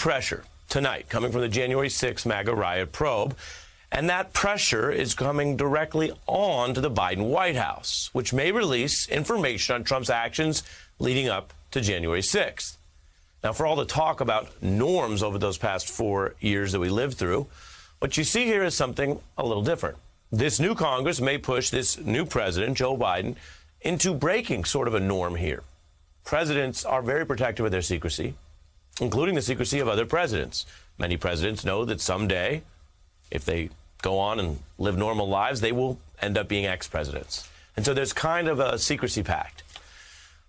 pressure tonight coming from the January 6th MAGA riot probe. And that pressure is coming directly on to the Biden White House, which may release information on Trump's actions leading up to January 6th. Now, for all the talk about norms over those past 4 years that we lived through, what you see here is something a little different. This new Congress may push this new president, Joe Biden, into breaking sort of a norm here. Presidents are very protective of their secrecy, including the secrecy of other presidents. Many presidents know that someday, if they go on and live normal lives, they will end up being ex-presidents. And so there's kind of a secrecy pact.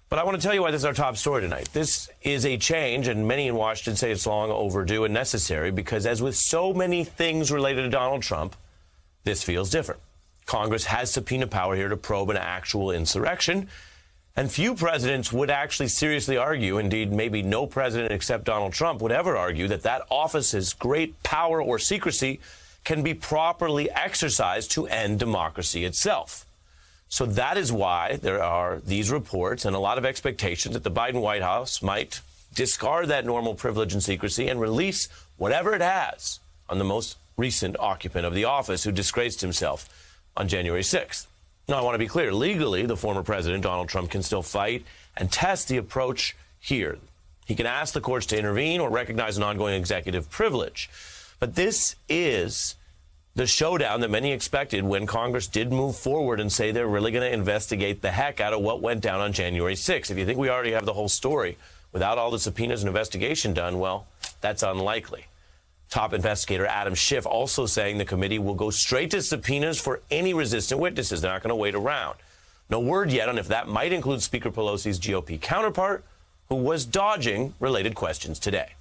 But I want to tell you why this is our top story tonight. This is a change, and many in Washington say it's long overdue and necessary, because as with so many things related to Donald Trump, this feels different. Congress has subpoena power here to probe an actual insurrection, and few presidents would actually seriously argue, indeed maybe no president except Donald Trump would ever argue, that that office's great power or secrecy can be properly exercised to end democracy itself. So that is why there are these reports and a lot of expectations that the Biden White House might discard that normal privilege and secrecy and release whatever it has on the most recent occupant of the office who disgraced himself on January 6th. Now, I want to be clear. Legally, the former president, Donald Trump, can still fight and test the approach here. He can ask the courts to intervene or recognize an ongoing executive privilege. But this is the showdown that many expected when Congress did move forward and say they're really going to investigate the heck out of what went down on January 6th. If you think we already have the whole story without all the subpoenas and investigation done, well, that's unlikely. Top investigator Adam Schiff also saying the committee will go straight to subpoenas for any resistant witnesses. They're not going to wait around. No word yet on if that might include Speaker Pelosi's GOP counterpart, who was dodging related questions today.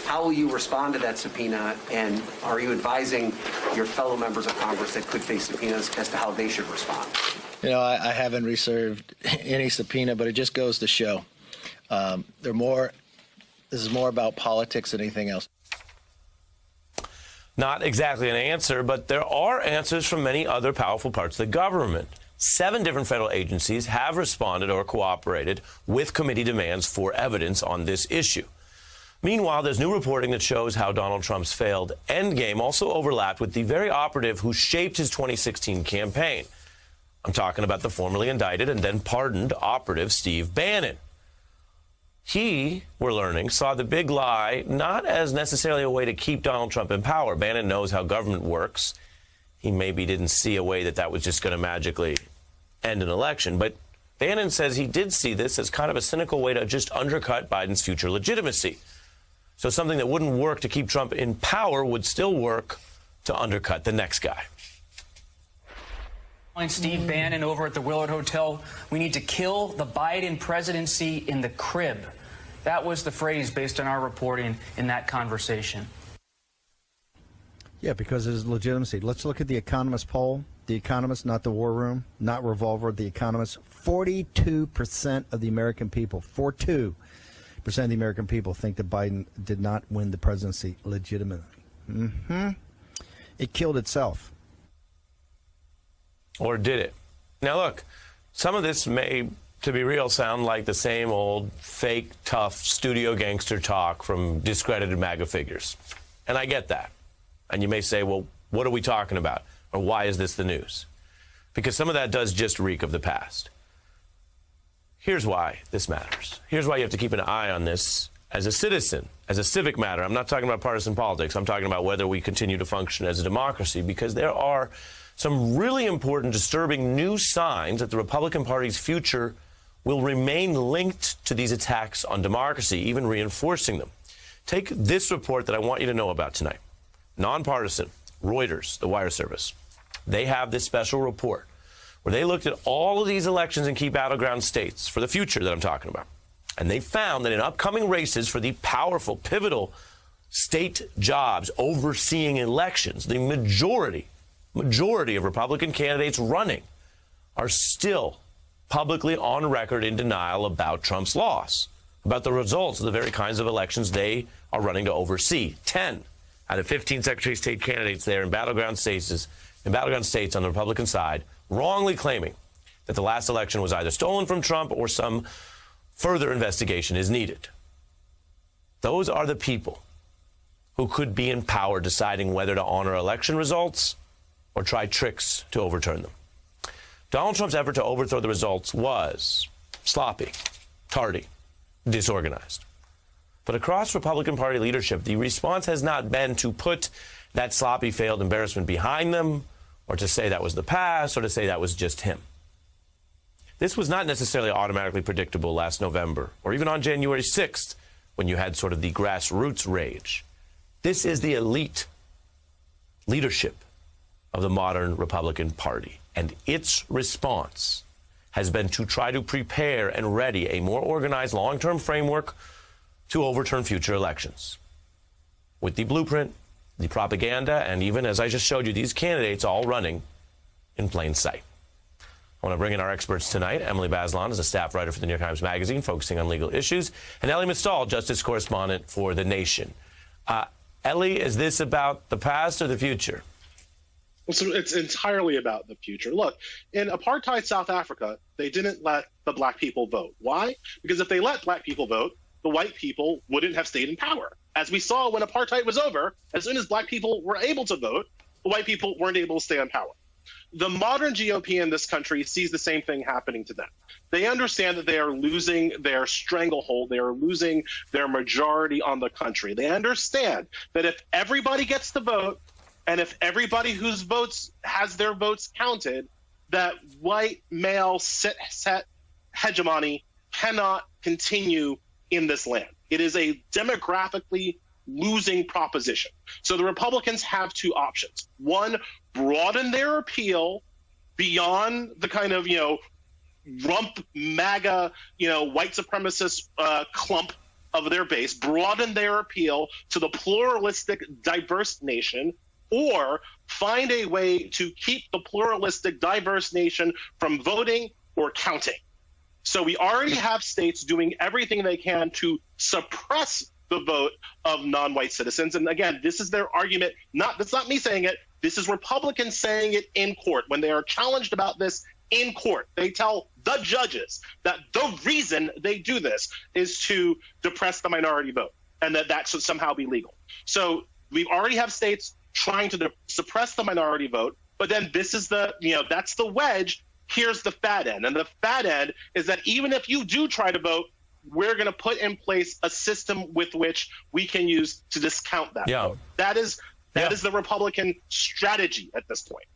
How will you respond to that subpoena, and are you advising your fellow members of Congress that could face subpoenas as to how they should respond? You know, I haven't received any subpoena, but it just goes to show this is more about politics than anything else. Not exactly an answer, but there are answers from many other powerful parts of the government. 7 different federal agencies have responded or cooperated with committee demands for evidence on this issue. Meanwhile, there's new reporting that shows how Donald Trump's failed endgame also overlapped with the very operative who shaped his 2016 campaign. I'm talking about the formerly indicted and then pardoned operative Steve Bannon. He, we're learning, saw the big lie not as necessarily a way to keep Donald Trump in power. Bannon knows how government works. He maybe didn't see a way that was just going to magically end an election. But Bannon says he did see this as kind of a cynical way to just undercut Biden's future legitimacy. So something that wouldn't work to keep Trump in power would still work to undercut the next guy. Steve Bannon over at the Willard Hotel, we need to kill the Biden presidency in the crib. That was the phrase based on our reporting in that conversation. Yeah, because of his legitimacy. Let's look at the Economist poll. The Economist, not the War Room, not Revolver, the Economist. 42% of the American people, 42% of the American people think that Biden did not win the presidency legitimately. It killed itself. Or did it? Now, look, some of this may, to be real, sound like the same old fake, tough, studio gangster talk from discredited MAGA figures. And I get that. And you may say, well, what are we talking about? Or why is this the news? Because some of that does just reek of the past. Here's why this matters. Here's why you have to keep an eye on this as a citizen, as a civic matter. I'm not talking about partisan politics. I'm talking about whether we continue to function as a democracy, because there are some really important, disturbing new signs that the Republican Party's future will remain linked to these attacks on democracy, even reinforcing them. Take this report that I want you to know about tonight. Nonpartisan, Reuters, the wire service. They have this special report where they looked at all of these elections in key battleground states for the future that I'm talking about. And they found that in upcoming races for the powerful, pivotal state jobs overseeing elections, the majority of Republican candidates running are still publicly on record in denial about Trump's loss, about the results of the very kinds of elections they are running to oversee. 10 out of 15 Secretary of State candidates there in battleground states on the Republican side wrongly claiming that the last election was either stolen from Trump or some further investigation is needed. Those are the people who could be in power deciding whether to honor election results or try tricks to overturn them. Donald Trump's effort to overthrow the results was sloppy, tardy, disorganized. But across Republican Party leadership, the response has not been to put that sloppy, failed embarrassment behind them, or to say that was the past, or to say that was just him. This was not necessarily automatically predictable last November, or even on January 6th, when you had sort of the grassroots rage. This is the elite leadership of the modern Republican Party, and its response has been to try to prepare and ready a more organized long-term framework to overturn future elections. With the blueprint, the propaganda, and even, as I just showed you, these candidates all running in plain sight. I want to bring in our experts tonight. Emily Bazelon is a staff writer for the New York Times Magazine, focusing on legal issues, and Ellie Mistal, justice correspondent for The Nation. Ellie, is this about the past or the future? So it's entirely about the future. Look, in apartheid South Africa, they didn't let the black people vote. Why? Because if they let black people vote, the white people wouldn't have stayed in power. As we saw when apartheid was over, as soon as black people were able to vote, the white people weren't able to stay in power. The modern GOP in this country sees the same thing happening to them. They understand that they are losing their stranglehold. They are losing their majority on the country. They understand that if everybody gets to vote, and if everybody whose votes has their votes counted, that white male set hegemony cannot continue in this land. It is a demographically losing proposition. So the Republicans have two options. One, broaden their appeal beyond the kind of, rump MAGA, white supremacist clump of their base, broaden their appeal to the pluralistic, diverse nation, or find a way to keep the pluralistic, diverse nation from voting or counting. So we already have states doing everything they can to suppress the vote of non-white citizens. And again, this is their argument. That's not me saying it. This is Republicans saying it in court. When they are challenged about this in court, they tell the judges that the reason they do this is to depress the minority vote, and that should somehow be legal. So we already have states trying to suppress the minority vote, but then this is that's the wedge. Here's the fat end. And the fat end is that even if you do try to vote, we're going to put in place a system with which we can use to discount that vote. That is the Republican strategy at this point.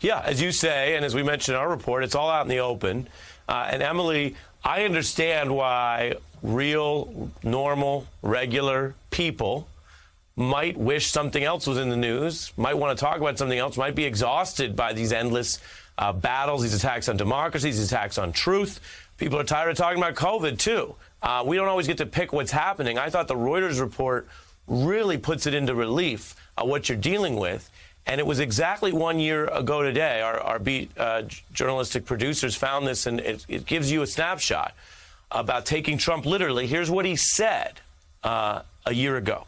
Yeah, as you say, and as we mentioned in our report, it's all out in the open. And Emily, I understand why real, normal, regular people might wish something else was in the news, might want to talk about something else, might be exhausted by these endless battles, these attacks on democracy, these attacks on truth. People are tired of talking about COVID, too. We don't always get to pick what's happening. I thought the Reuters report really puts it into relief what you're dealing with. And it was exactly 1 year ago today. Our beat journalistic producers found this, and it gives you a snapshot about taking Trump literally. Here's what he said a year ago.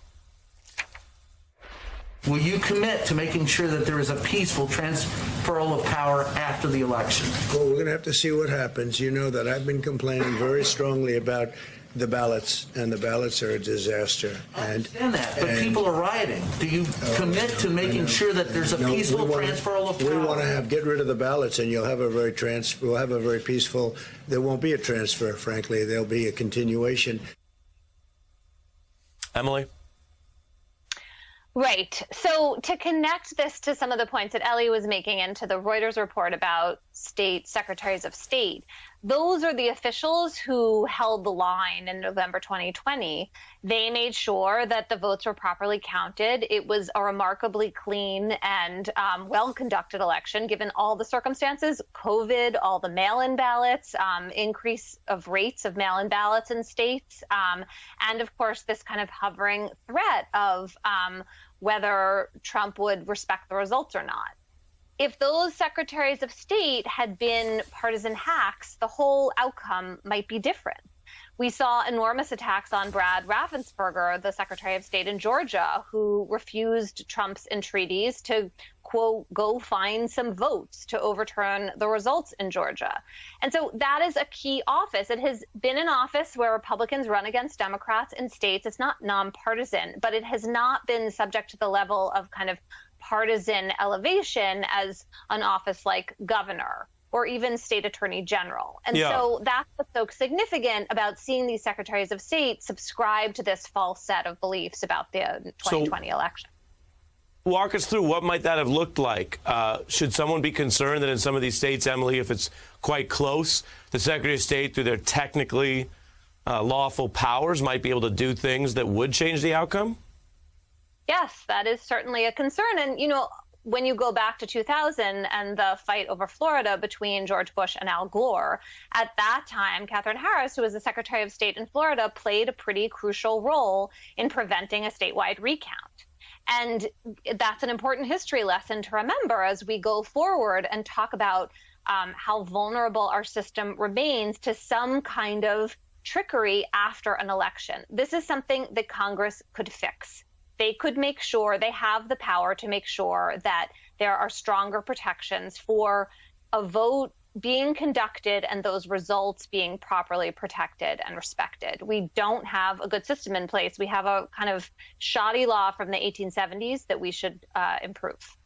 Will you commit to making sure that there is a peaceful transferal of power after the election? Well, we're going to have to see what happens. You know that I've been complaining very strongly about the ballots, and the ballots are a disaster. I understand that, but people are rioting. Do you commit to making sure that there's a peaceful transferal of power? We want to get rid of the ballots, and we'll have a very peaceful. There won't be a transfer, frankly. There'll be a continuation. Emily? Right. So to connect this to some of the points that Ellie was making and to the Reuters report about state secretaries of state, those are the officials who held the line in November 2020. They made sure that the votes were properly counted. It was a remarkably clean and well-conducted election, given all the circumstances, COVID, all the mail-in ballots, increase of rates of mail-in ballots in states, and of course, this kind of hovering threat of whether Trump would respect the results or not. If those secretaries of state had been partisan hacks, the whole outcome might be different. We saw enormous attacks on Brad Raffensperger, the Secretary of State in Georgia, who refused Trump's entreaties to, quote, go find some votes to overturn the results in Georgia. And so that is a key office. It has been an office where Republicans run against Democrats in states. It's not nonpartisan, but it has not been subject to the level of kind of partisan elevation as an office like governor or even state attorney general. And so that's what's so significant about seeing these secretaries of state subscribe to this false set of beliefs about the 2020 election. Walk us through what might that have looked like. Should someone be concerned that in some of these states, Emily, if it's quite close, the Secretary of State, through their technically lawful powers, might be able to do things that would change the outcome? Yes, that is certainly a concern. And, you know, when you go back to 2000 and the fight over Florida between George Bush and Al Gore, at that time, Katherine Harris, who was the Secretary of State in Florida, played a pretty crucial role in preventing a statewide recount. And that's an important history lesson to remember as we go forward and talk about how vulnerable our system remains to some kind of trickery after an election. This is something that Congress could fix. They could make sure, they have the power to make sure that there are stronger protections for a vote being conducted and those results being properly protected and respected. We don't have a good system in place. We have a kind of shoddy law from the 1870s that we should improve.